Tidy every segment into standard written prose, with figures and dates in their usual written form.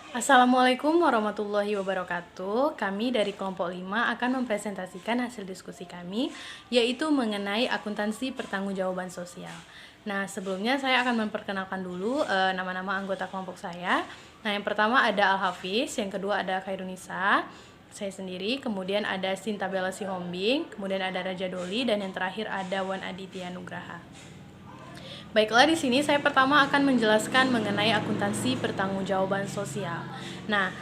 Assalamualaikum warahmatullahi wabarakatuh. Kami dari kelompok 5 akan mempresentasikan hasil diskusi kami, yaitu mengenai akuntansi pertanggungjawaban sosial. Nah, sebelumnya saya akan memperkenalkan dulu nama-nama anggota kelompok saya. Nah, yang pertama ada Al-Hafiz, yang kedua ada Khairunisa, saya sendiri, kemudian ada Sinta Bella Sihombing, kemudian ada Raja Doli, dan yang terakhir ada Wan Aditya Nugraha. Baiklah, di sini saya pertama akan menjelaskan mengenai akuntansi pertanggungjawaban sosial. Nah,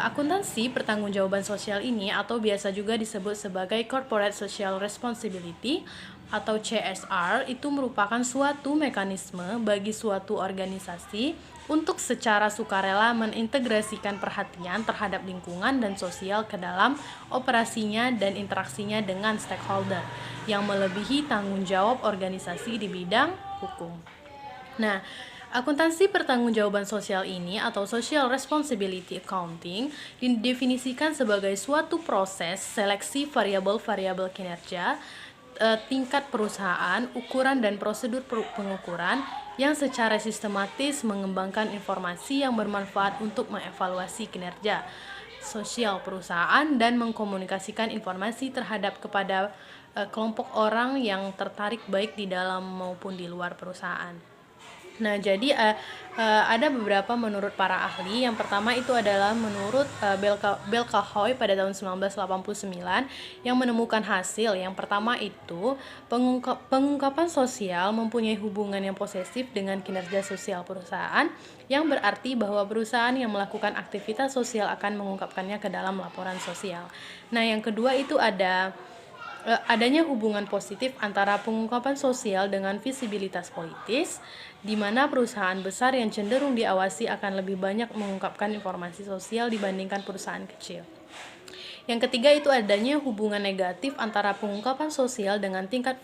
akuntansi pertanggungjawaban sosial ini atau biasa juga disebut sebagai Corporate Social Responsibility atau CSR itu merupakan suatu mekanisme bagi suatu organisasi untuk secara sukarela mengintegrasikan perhatian terhadap lingkungan dan sosial ke dalam operasinya dan interaksinya dengan stakeholder yang melebihi tanggung jawab organisasi di bidang hukum. Nah, akuntansi pertanggungjawaban sosial ini atau social responsibility accounting didefinisikan sebagai suatu proses seleksi variabel-variabel kinerja, tingkat perusahaan, ukuran dan prosedur pengukuran yang secara sistematis mengembangkan informasi yang bermanfaat untuk mengevaluasi kinerja sosial perusahaan dan mengkomunikasikan informasi terhadap kepada kelompok orang yang tertarik baik di dalam maupun di luar perusahaan. Nah, jadi ada beberapa menurut para ahli. Yang pertama itu adalah menurut Belkahoy pada tahun 1989 yang menemukan hasil. Yang pertama itu pengungkapan sosial mempunyai hubungan yang posesif dengan kinerja sosial perusahaan, yang berarti bahwa perusahaan yang melakukan aktivitas sosial akan mengungkapkannya ke dalam laporan sosial. Nah, yang kedua itu adanya hubungan positif antara pengungkapan sosial dengan visibilitas politis, di mana perusahaan besar yang cenderung diawasi akan lebih banyak mengungkapkan informasi sosial dibandingkan perusahaan kecil. Yang ketiga itu adanya hubungan negatif antara pengungkapan sosial dengan tingkat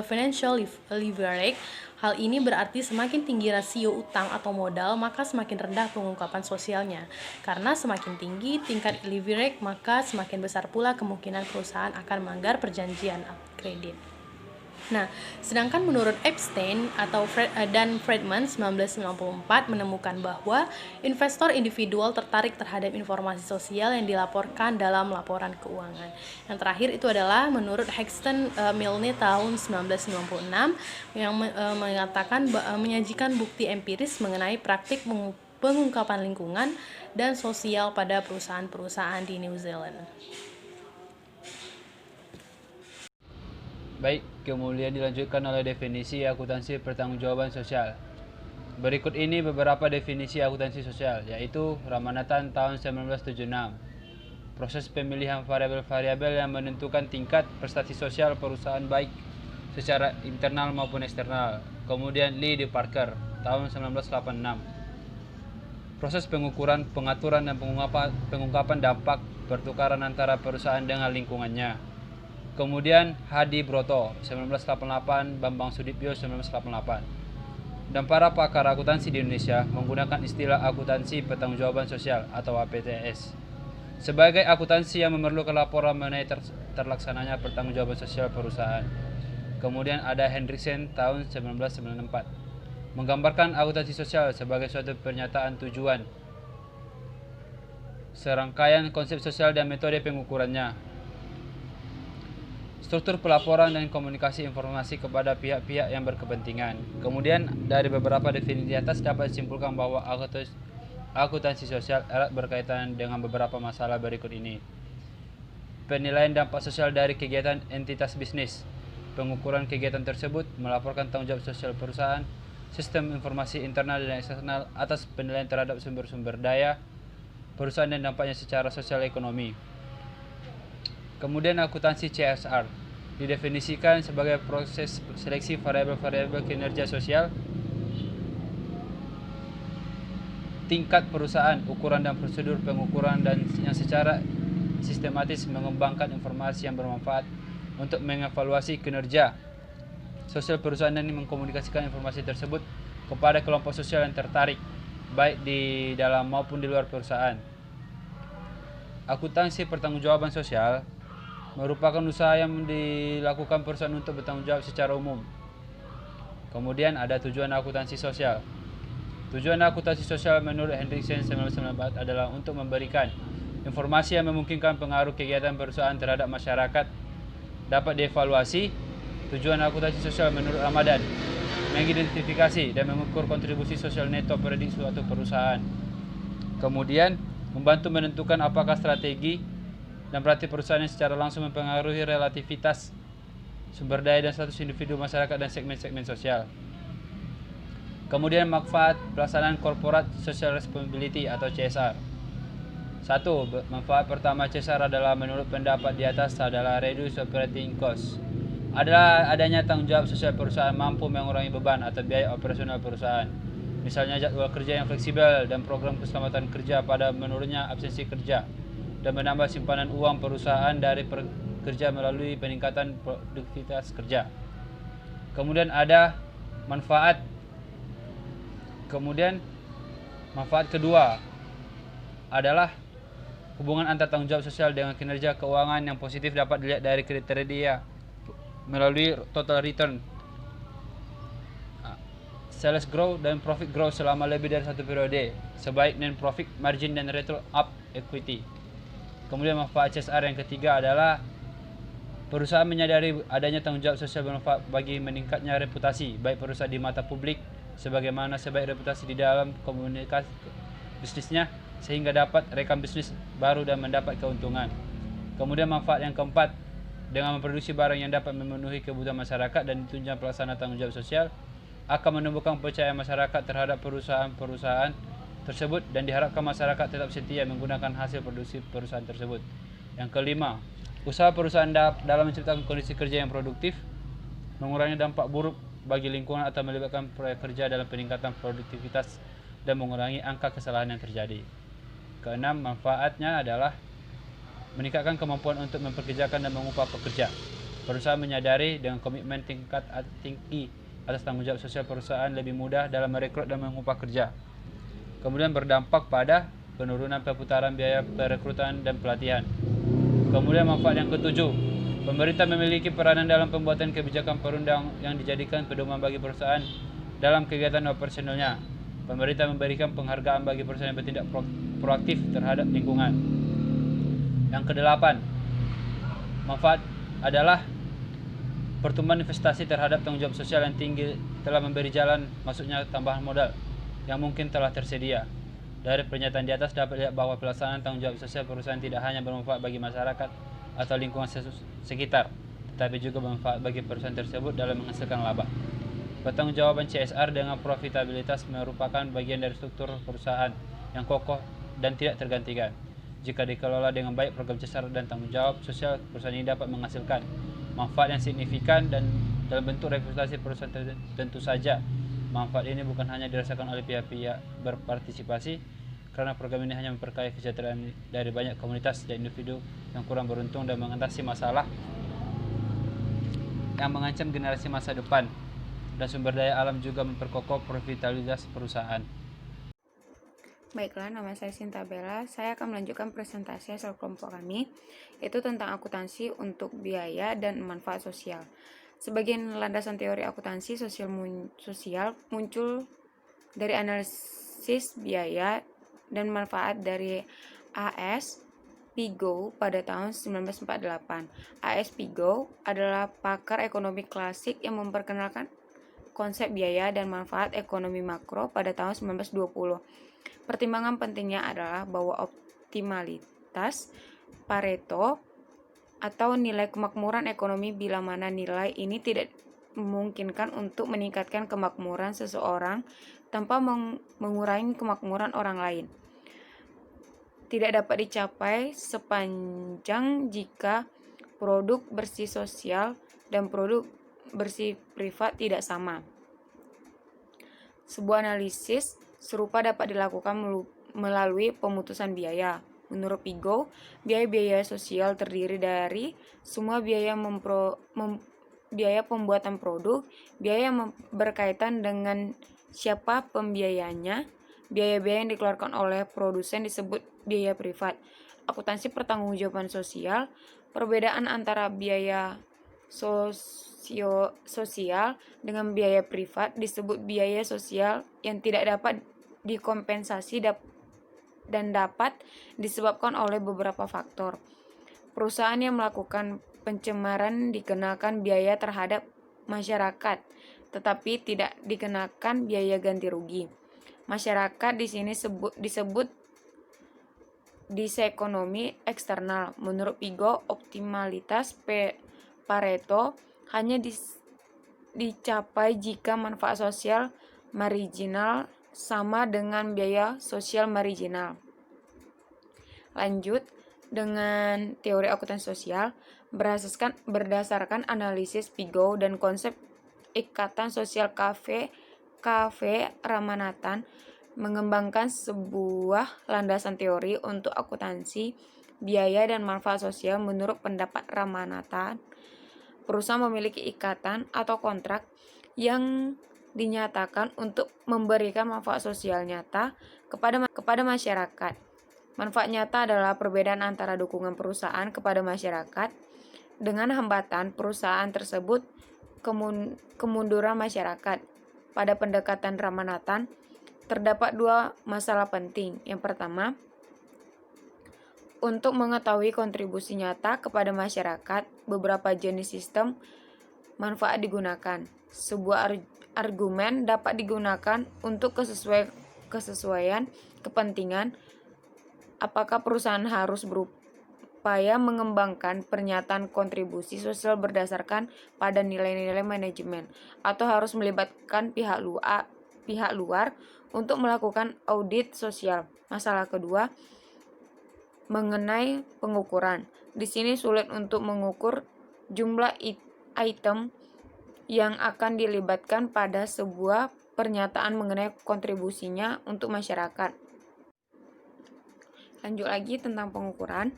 financial leverage. Hal ini berarti semakin tinggi rasio utang atau modal, maka semakin rendah pengungkapan sosialnya. Karena semakin tinggi tingkat leverage, maka semakin besar pula kemungkinan perusahaan akan melanggar perjanjian kredit. Nah, sedangkan menurut Epstein dan Friedman 1994 menemukan bahwa investor individual tertarik terhadap informasi sosial yang dilaporkan dalam laporan keuangan. Yang terakhir itu adalah menurut Hexton Milne tahun 1996 yang mengatakan menyajikan bukti empiris mengenai praktik pengungkapan lingkungan dan sosial pada perusahaan-perusahaan di New Zealand. Baik, kemudian dilanjutkan oleh definisi akuntansi pertanggungjawaban sosial. Berikut ini beberapa definisi akuntansi sosial, yaitu Ramanathan tahun 1976. Proses pemilihan variabel-variabel yang menentukan tingkat prestasi sosial perusahaan baik secara internal maupun eksternal. Kemudian Lee de Parker tahun 1986. Proses pengukuran, pengaturan dan pengungkapan dampak pertukaran antara perusahaan dengan lingkungannya. Kemudian Hadi Broto 1988, Bambang Sudipyo 1988. Dan para pakar akuntansi di Indonesia menggunakan istilah akuntansi pertanggungjawaban sosial atau APTS sebagai akuntansi yang memerlukan laporan mengenai terlaksananya pertanggungjawaban sosial perusahaan. Kemudian ada Hendriksen tahun 1994 menggambarkan akuntansi sosial sebagai suatu pernyataan tujuan, serangkaian konsep sosial dan metode pengukurannya, struktur pelaporan dan komunikasi informasi kepada pihak-pihak yang berkepentingan. Kemudian dari beberapa definisi di atas dapat disimpulkan bahwa akuntansi sosial erat berkaitan dengan beberapa masalah berikut ini. Penilaian dampak sosial dari kegiatan entitas bisnis, pengukuran kegiatan tersebut, melaporkan tanggung jawab sosial perusahaan, sistem informasi internal dan eksternal atas penilaian terhadap sumber-sumber daya perusahaan dan dampaknya secara sosial ekonomi. Kemudian akuntansi CSR didefinisikan sebagai proses seleksi variabel-variabel kinerja sosial, tingkat perusahaan, ukuran dan prosedur pengukuran dan yang secara sistematis mengembangkan informasi yang bermanfaat untuk mengevaluasi kinerja sosial perusahaan dan mengkomunikasikan informasi tersebut kepada kelompok sosial yang tertarik baik di dalam maupun di luar perusahaan. Akuntansi pertanggungjawaban sosial merupakan usaha yang dilakukan perusahaan untuk bertanggung jawab secara umum. Kemudian ada tujuan akuntansi sosial. Tujuan akuntansi sosial menurut Hendriksen 1994 adalah untuk memberikan informasi yang memungkinkan pengaruh kegiatan perusahaan terhadap masyarakat dapat dievaluasi. Tujuan akuntansi sosial menurut Ramadan mengidentifikasi dan mengukur kontribusi sosial neto operating suatu perusahaan. Kemudian membantu menentukan apakah strategi dan praktik perusahaan yang secara langsung mempengaruhi relativitas sumber daya dan status individu masyarakat dan segmen-segmen sosial. Kemudian manfaat pelaksanaan Corporate Social Responsibility atau CSR. 1. Manfaat pertama CSR adalah menurut pendapat di atas adalah reduce operating cost. Adalah adanya tanggung jawab sosial perusahaan mampu mengurangi beban atau biaya operasional perusahaan. Misalnya jadwal kerja yang fleksibel dan program keselamatan kerja pada menurunnya absensi kerja dan menambah simpanan uang perusahaan dari pekerja melalui peningkatan produktivitas kerja. Kemudian ada manfaat kedua adalah hubungan antar tanggung jawab sosial dengan kinerja keuangan yang positif dapat dilihat dari kriteria melalui total return, sales growth dan profit growth selama lebih dari satu periode, sebaik net profit margin dan return up equity. Kemudian manfaat CSR yang ketiga adalah perusahaan menyadari adanya tanggung jawab sosial bermanfaat bagi meningkatnya reputasi baik perusahaan di mata publik sebagaimana sebaik reputasi di dalam komunikasi bisnisnya sehingga dapat rekam bisnis baru dan mendapat keuntungan. Kemudian manfaat yang keempat, dengan memproduksi barang yang dapat memenuhi kebutuhan masyarakat dan ditunjang pelaksana tanggung jawab sosial akan menumbuhkan kepercayaan masyarakat terhadap perusahaan-perusahaan tersebut dan diharapkan masyarakat tetap setia menggunakan hasil produksi perusahaan tersebut. Yang kelima, usaha perusahaan dalam menciptakan kondisi kerja yang produktif, mengurangi dampak buruk bagi lingkungan atau melibatkan proyek kerja dalam peningkatan produktivitas dan mengurangi angka kesalahan yang terjadi. Keenam, manfaatnya adalah meningkatkan kemampuan untuk mempekerjakan dan mengupah pekerja. Perusahaan menyadari dengan komitmen tingkat tinggi atas tanggung jawab sosial perusahaan lebih mudah dalam merekrut dan mengupah kerja. Kemudian berdampak pada penurunan perputaran biaya perekrutan dan pelatihan. Kemudian manfaat yang ketujuh, pemerintah memiliki peranan dalam pembuatan kebijakan perundang yang dijadikan pedoman bagi perusahaan dalam kegiatan operasionalnya. Pemerintah memberikan penghargaan bagi perusahaan yang bertindak proaktif terhadap lingkungan. Yang kedelapan, manfaat adalah pertumbuhan investasi terhadap tanggung jawab sosial yang tinggi telah memberi jalan masuknya tambahan modal yang mungkin telah tersedia. Dari pernyataan di atas dapat dilihat bahwa pelaksanaan tanggung jawab sosial perusahaan tidak hanya bermanfaat bagi masyarakat atau lingkungan sekitar, tetapi juga bermanfaat bagi perusahaan tersebut dalam menghasilkan laba. Pertanggungjawaban CSR dengan profitabilitas merupakan bagian dari struktur perusahaan yang kokoh dan tidak tergantikan. Jika dikelola dengan baik, program CSR dan tanggung jawab sosial perusahaan ini dapat menghasilkan manfaat yang signifikan dan dalam bentuk reputasi perusahaan. Tentu saja manfaat ini bukan hanya dirasakan oleh pihak-pihak berpartisipasi, karena program ini hanya memperkaya kesejahteraan dari banyak komunitas dan individu yang kurang beruntung dan mengatasi masalah yang mengancam generasi masa depan, dan sumber daya alam juga memperkokoh profitabilitas perusahaan. Baiklah, nama saya Sinta Bella. Saya akan melanjutkan presentasi hasil kelompok kami, yaitu tentang akuntansi untuk biaya dan manfaat sosial. Sebagian landasan teori akuntansi sosial muncul dari analisis biaya dan manfaat dari A.S. Pigot pada tahun 1948. A.S. Pigot adalah pakar ekonomi klasik yang memperkenalkan konsep biaya dan manfaat ekonomi makro pada tahun 1920. Pertimbangan pentingnya adalah bahwa optimalitas Pareto atau nilai kemakmuran ekonomi bila mana nilai ini tidak memungkinkan untuk meningkatkan kemakmuran seseorang tanpa mengurangi kemakmuran orang lain. Tidak dapat dicapai sepanjang jika produk bersih sosial dan produk bersih privat tidak sama. Sebuah analisis serupa dapat dilakukan melalui pemutusan biaya. Menurut Pigot, biaya-biaya sosial terdiri dari semua biaya biaya pembuatan produk, biaya yang berkaitan dengan siapa pembiayanya, biaya-biaya yang dikeluarkan oleh produsen disebut biaya privat. Akuntansi pertanggungjawaban sosial, perbedaan antara biaya sosial dengan biaya privat disebut biaya sosial yang tidak dapat dikompensasi dan dapat disebabkan oleh beberapa faktor. Perusahaan yang melakukan pencemaran dikenakan biaya terhadap masyarakat, tetapi tidak dikenakan biaya ganti rugi. Masyarakat di sini disebut disekonomi eksternal. Menurut Pigo, optimalitas Pareto hanya dicapai jika manfaat sosial marginal sama dengan biaya sosial marginal. Lanjut, dengan teori akuntansi sosial berdasarkan analisis Pigo dan konsep Ikatan Sosial KV Ramanathan mengembangkan sebuah landasan teori untuk akuntansi biaya dan manfaat sosial. Menurut pendapat Ramanathan, perusahaan memiliki ikatan atau kontrak yang dinyatakan untuk memberikan manfaat sosial nyata kepada masyarakat. Manfaat nyata adalah perbedaan antara dukungan perusahaan kepada masyarakat dengan hambatan perusahaan tersebut kemunduran masyarakat. Pada pendekatan Ramanathan, terdapat dua masalah penting. Yang pertama, untuk mengetahui kontribusi nyata kepada masyarakat, beberapa jenis sistem manfaat digunakan. Sebuah argumen dapat digunakan untuk kesesuaian kepentingan. Apakah perusahaan harus berupaya mengembangkan pernyataan kontribusi sosial berdasarkan pada nilai-nilai manajemen, atau harus melibatkan pihak luar untuk melakukan audit sosial? Masalah kedua, mengenai pengukuran. Di sini sulit untuk mengukur jumlah item yang akan dilibatkan pada sebuah pernyataan mengenai kontribusinya untuk masyarakat. Lanjut lagi tentang pengukuran.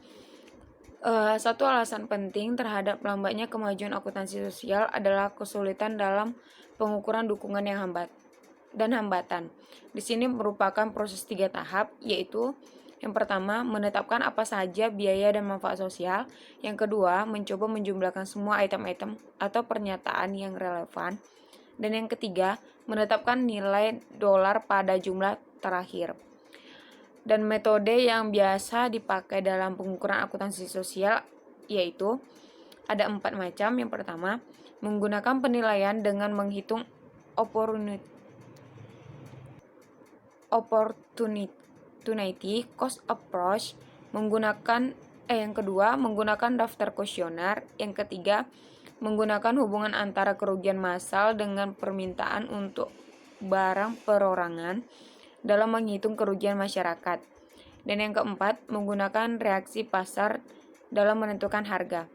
Satu alasan penting terhadap lambatnya kemajuan akuntansi sosial adalah kesulitan dalam pengukuran dukungan dan hambatan. Di sini merupakan proses 3 tahap, yaitu yang pertama, menetapkan apa saja biaya dan manfaat sosial. Yang kedua, mencoba menjumlahkan semua item-item atau pernyataan yang relevan. Dan yang ketiga, menetapkan nilai dolar pada jumlah terakhir. Dan metode yang biasa dipakai dalam pengukuran akuntansi sosial yaitu ada 4 macam. Yang pertama, menggunakan penilaian dengan menghitung opportunity cost approach. Yang kedua, menggunakan daftar kuesioner. Yang ketiga, menggunakan hubungan antara kerugian massal dengan permintaan untuk barang perorangan dalam menghitung kerugian masyarakat. Dan yang keempat, menggunakan reaksi pasar dalam menentukan harga.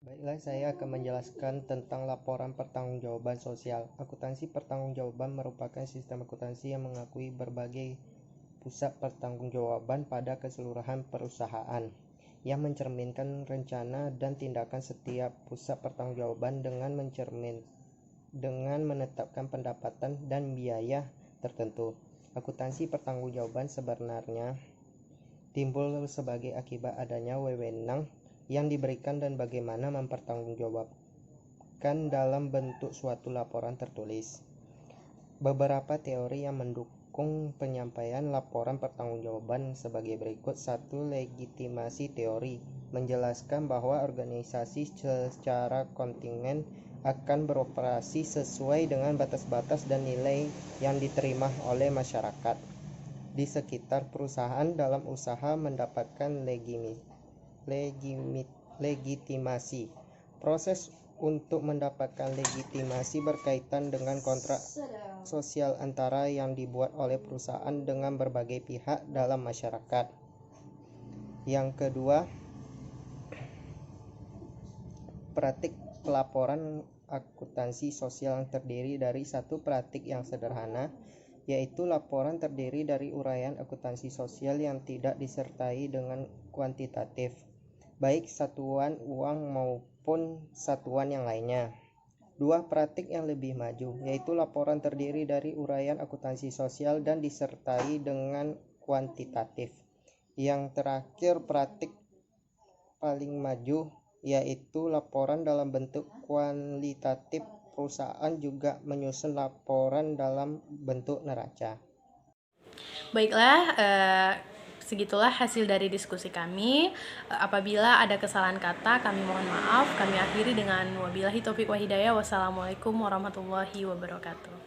Baiklah, saya akan menjelaskan tentang laporan pertanggungjawaban sosial. Akuntansi pertanggungjawaban merupakan sistem akuntansi yang mengakui berbagai pusat pertanggungjawaban pada keseluruhan perusahaan, yang mencerminkan rencana dan tindakan setiap pusat pertanggungjawaban dengan menetapkan pendapatan dan biaya tertentu. Akuntansi pertanggungjawaban sebenarnya timbul sebagai akibat adanya wewenang yang diberikan dan bagaimana mempertanggungjawabkan dalam bentuk suatu laporan tertulis. Beberapa teori yang mendukung penyampaian laporan pertanggungjawaban sebagai berikut. 1. Legitimasi teori menjelaskan bahwa organisasi secara kontingen akan beroperasi sesuai dengan batas-batas dan nilai yang diterima oleh masyarakat di sekitar perusahaan dalam usaha mendapatkan legitimasi. Proses untuk mendapatkan legitimasi berkaitan dengan kontrak sosial antara yang dibuat oleh perusahaan dengan berbagai pihak dalam masyarakat. Yang kedua, praktik pelaporan akuntansi sosial yang terdiri dari satu praktik yang sederhana, yaitu laporan terdiri dari uraian akuntansi sosial yang tidak disertai dengan kuantitatif, baik satuan uang maupun satuan yang lainnya. 2. Praktik yang lebih maju, yaitu laporan terdiri dari uraian akuntansi sosial dan disertai dengan kuantitatif. Yang terakhir, praktik paling maju, yaitu laporan dalam bentuk kualitatif. Perusahaan juga menyusun laporan dalam bentuk neraca. Baiklah, segitulah hasil dari diskusi kami. Apabila ada kesalahan kata, kami mohon maaf. Kami akhiri dengan wabillahi taufiq wa hidayah. Wassalamualaikum warahmatullahi wabarakatuh.